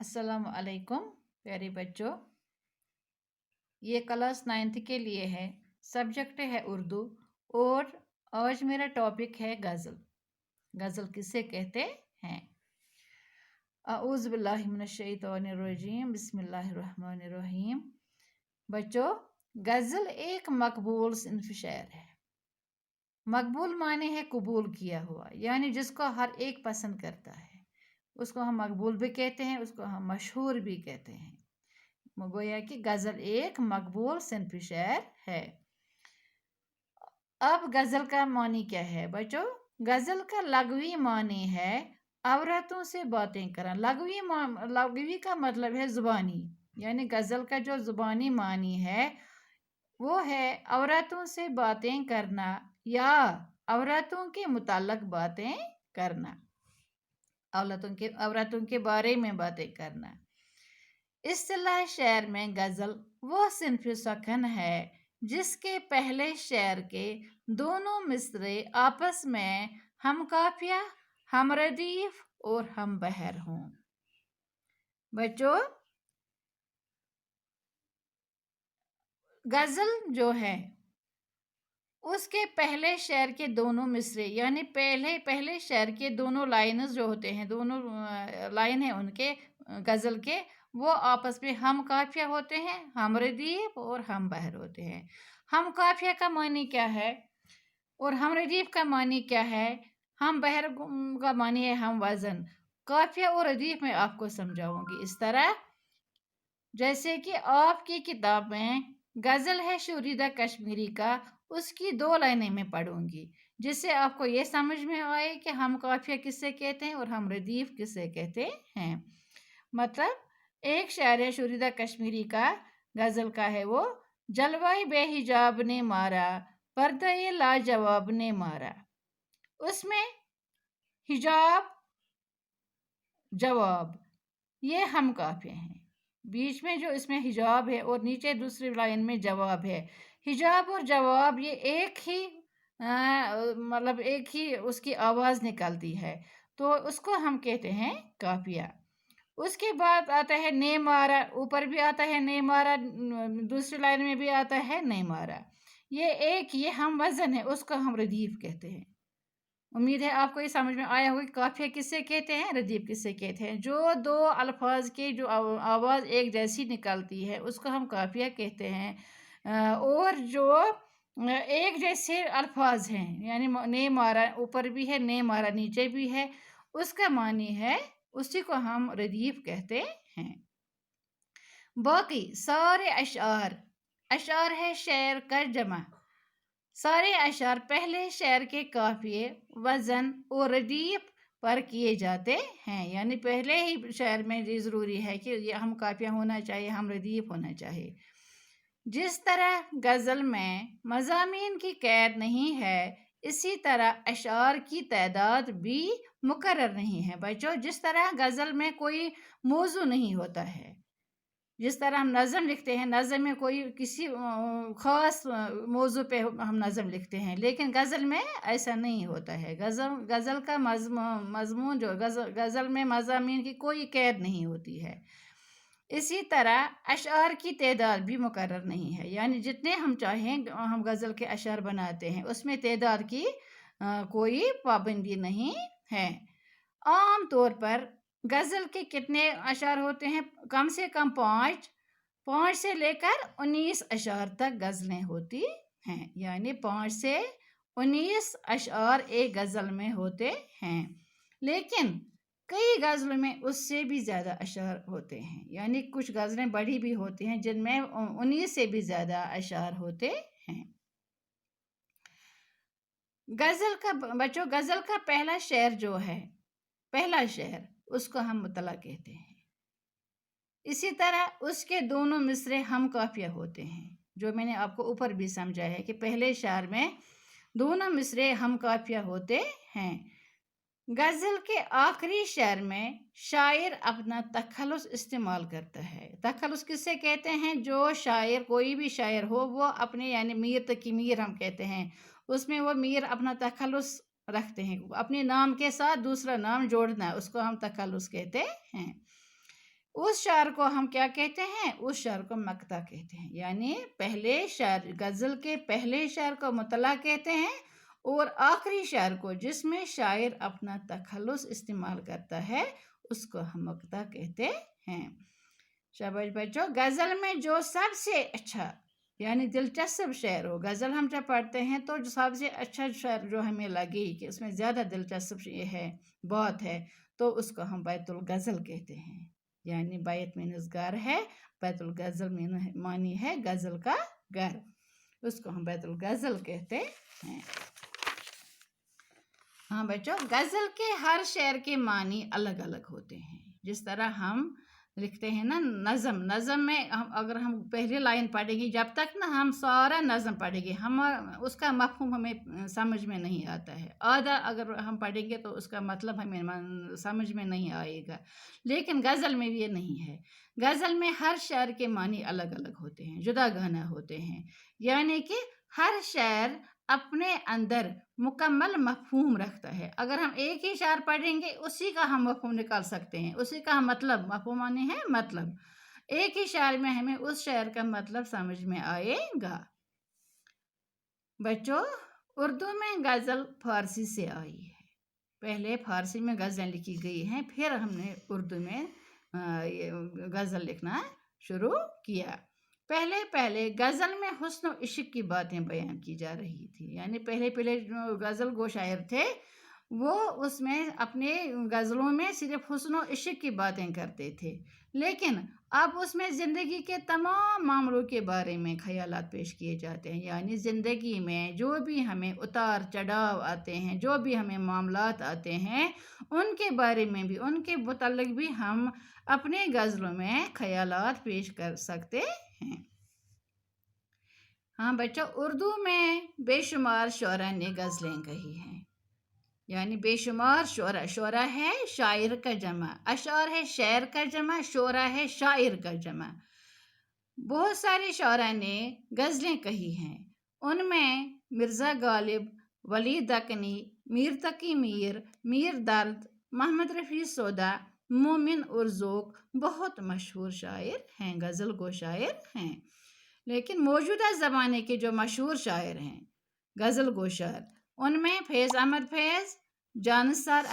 अस्सलाम वालेकुम प्यारे बच्चों। ये क्लास 9th के लिए है। सब्जेक्ट है उर्दू और आज मेरा टॉपिक है गज़ल। गज़ल किसे कहते हैं? अऊज़ु बिल्लाहि मिनश शैतानिर रजीम, बिस्मिल्लाहिर्रहमानिर रहीम। बच्चों, गज़ल एक मकबूल सिन्फ शेर है। मकबूल माने है कबूल किया हुआ, यानी जिसको हर एक पसंद करता है उसको हम मकबूल भी कहते हैं, उसको हम मशहूर भी कहते हैं। गोया कि गज़ल एक मकबूल सिन्फ शेर है। अब गज़ल का मानी क्या है बच्चों? गज़ल का लघवी मानी है औरतों से बातें करना। लघवी का मतलब है ज़ुबानी, यानी गज़ल का जो ज़ुबानी मानी है वो है औरतों से बातें करना या औरतों के मुताल्लिक़ बातें करना, औरतों के बारे में बातें करना। इस्तिलाह शेर में गज़ल वो सिन्फ सखन है जिसके पहले शेर के दोनों मिसरे आपस में हम काफिया, हम रदीफ और हम बहर हों। बच्चों, गज़ल जो है उसके पहले शेर के दोनों मिसरे, यानी पहले शेर के दोनों लाइन्स जो होते हैं, दोनों लाइन है उनके गज़ल के, वो आपस में हम काफिया होते हैं, हम रदीफ और हम बहर होते हैं। हम काफिया का मानी क्या है और हम रदीफ का मानी क्या है? हम बहर का मानी है हम वज़न। काफिया और रदीफ में आपको समझाऊंगी इस तरह, जैसे कि आपकी किताब में गज़ल है शुरीदा कश्मीरी का, उसकी 2 लाइनें मैं पढ़ूंगी जिससे आपको ये समझ में आए कि हम काफिया किससे कहते हैं और हम रदीफ किससे कहते हैं। मतलब एक शायर है शुरीदा कश्मीरी का, गज़ल का है वो, जलवाई बेहिजाब ने मारा, पर्दा ये लाजवाब ने मारा। उसमें हिजाब जवाब ये हम काफिया हैं। बीच में जो इसमें हिजाब है और नीचे दूसरी लाइन में जवाब है। हिजाब और जवाब ये एक ही मतलब एक ही उसकी आवाज़ निकलती है, तो उसको हम कहते हैं काफिया। उसके बाद आता है ने मारा, ऊपर भी आता है ने मारा, दूसरी लाइन में भी आता है ने मारा। ये हम वज़न है, उसको हम रदीफ कहते हैं। उम्मीद है आपको ये समझ में आया होगा कि काफिया किससे कहते हैं, रदीफ किससे कहते हैं। जो 2 अल्फाज की जो आवाज़ एक जैसी निकलती है उसको हम काफिया कहते हैं। और जो एक जैसे अल्फाज हैं, यानी ने मारा ऊपर भी है, ने मारा नीचे भी है, उसका मानी है, उसी को हम रदीफ कहते हैं। बाकी सारे अशार है शेर का जमा। सारे अशार पहले शेर के काफिये, वज़न और रदीफ पर किए जाते हैं, यानी पहले ही शेर में ये ज़रूरी है कि ये हम काफिया होना चाहिए, हम रदीफ होना चाहिए। जिस तरह गज़ल में मज़ामीन की कैद नहीं है, इसी तरह अशार की तादाद भी मुकर्रर नहीं है। बच्चों, जिस तरह गज़ल में कोई मौजू नहीं होता है, जिस तरह हम नज़म लिखते हैं, नज़म में कोई किसी ख़ास मौजू पे हम नज़म लिखते हैं, लेकिन गज़ल में ऐसा नहीं होता है। गज़ल का मज़मून जो गज़ल में मज़ामीन की कोई कैद नहीं होती है। इसी तरह अशार की तादाद भी मुकर्रर नहीं है, यानी जितने हम चाहें हम गज़ल के अशार बनाते हैं, उसमें तादाद की कोई पाबंदी नहीं है। आम तौर पर गज़ल के कितने अशार होते हैं? कम से कम 5 से लेकर 19 अशार तक गज़लें होती हैं, यानी 5 से 19 अशार एक गज़ल में होते हैं। लेकिन कई गज़लों में उससे भी ज़्यादा अशार होते हैं, यानी कुछ गज़लें बड़ी भी होती हैं जिनमें 19 से भी ज़्यादा अशार होते हैं। बच्चों, गज़ल का पहला शेर जो है, पहला शेर, उसको हम मुतला कहते हैं। इसी तरह उसके दोनों मिसरे हम काफिया होते हैं, जो मैंने आपको ऊपर भी समझाया है कि पहले शेर में दोनों मिसरे हम काफिया होते हैं। गज़ल के आखिरी शेर में शायर अपना तखल्लुस इस्तेमाल करता है। तखल्लुस किससे कहते हैं? जो शायर, कोई भी शायर हो, वो अपने, यानी मीर तकी मीर हम कहते हैं, उसमें वो मीर अपना तखल्लुस रखते हैं, अपने नाम के साथ दूसरा नाम जोड़ना, उसको हम तखल्लुस कहते हैं। उस शायर को हम क्या कहते हैं? उस शायर को मक्ता कहते हैं। यानी पहले शायर, गज़ल के पहले शायर को मुतला कहते हैं, और आखिरी शायर को, जिसमें शायर अपना तखल्लुस इस्तेमाल करता है, उसको हम मक्ता कहते हैं। शाबाश बच्चों। गज़ल में जो सबसे अच्छा यानी दिलचस्प शेर हो, गज़ल हम जब पढ़ते हैं तो जो सबसे अच्छा शेर जो हमें लगे कि उसमें ज़्यादा दिलचस्प ये है, बात है, तो उसको हम बैतुल गज़ल कहते हैं। यानी बैत मीन्स घर है, बैतुल गज़ल मानी है गज़ल का घर, उसको हम बैतुल गज़ल कहते हैं। हाँ बच्चों, गज़ल के हर शेर के मानी अलग अलग होते हैं। जिस तरह हम लिखते हैं ना नज़म में अगर हम पहली लाइन पढ़ेंगे, जब तक ना हम सारा नज़म पढ़ेंगे, हम उसका मफ़हूम हमें समझ में नहीं आता है। आधा अगर हम पढ़ेंगे तो उसका मतलब हमें समझ में नहीं आएगा। लेकिन गज़ल में ये नहीं है। गज़ल में हर शेर के मानी अलग अलग होते हैं, जुदा गाना होते हैं। यानी कि हर शेर अपने अंदर मुकम्मल मफ़हूम रखता है। अगर हम एक ही शायर पढ़ेंगे, उसी का हम मफ़हूम निकाल सकते हैं, उसी का हम मतलब, मफ़हूम माने है मतलब, एक ही शायर में हमें उस शायर का मतलब समझ में आएगा। बच्चों, उर्दू में गज़ल फ़ारसी से आई है। पहले फ़ारसी में गज़ल लिखी गई हैं, फिर हमने उर्दू में गज़ल लिखना शुरू किया। पहले गज़ल में हुस्न और इश्क की बातें बयान की जा रही थी। यानी पहले जो गज़ल गो शायर थे, वो उसमें अपने गज़लों में सिर्फ हुस्न और इश्क की बातें करते थे। लेकिन अब उसमें ज़िंदगी के तमाम मामलों के बारे में ख़यालात पेश किए जाते हैं। यानी ज़िंदगी में जो भी हमें उतार चढ़ाव आते हैं, जो भी हमें मामलात आते हैं, उनके बारे में भी, उनके मुताल्लिक़ भी हम अपने गज़लों में ख़यालात पेश कर सकते हैं। हाँ बच्चों, उर्दू में बेशुमार शुअरा ने गज़लें कही हैं। यानी बेशुमार शुअरा, शुअरा है शायर का जमा, अशआर है शेर का जमा, शुअरा है शायर का जमा। बहुत सारे शुअरा ने गज़लें कही हैं। उनमें मिर्ज़ा गालिब, वली दक्कनी, मीर तकी मीर, मीर दर्द, मोहम्मद रफ़ी सोदा, मोमिन उर्ज़ुक बहुत मशहूर शायर हैं, गज़ल गो शायर हैं। लेकिन मौजूदा ज़माने के जो मशहूर शायर हैं, गज़ल गो शायर, उनमें फैज़ अहमद फैज़, जानिसार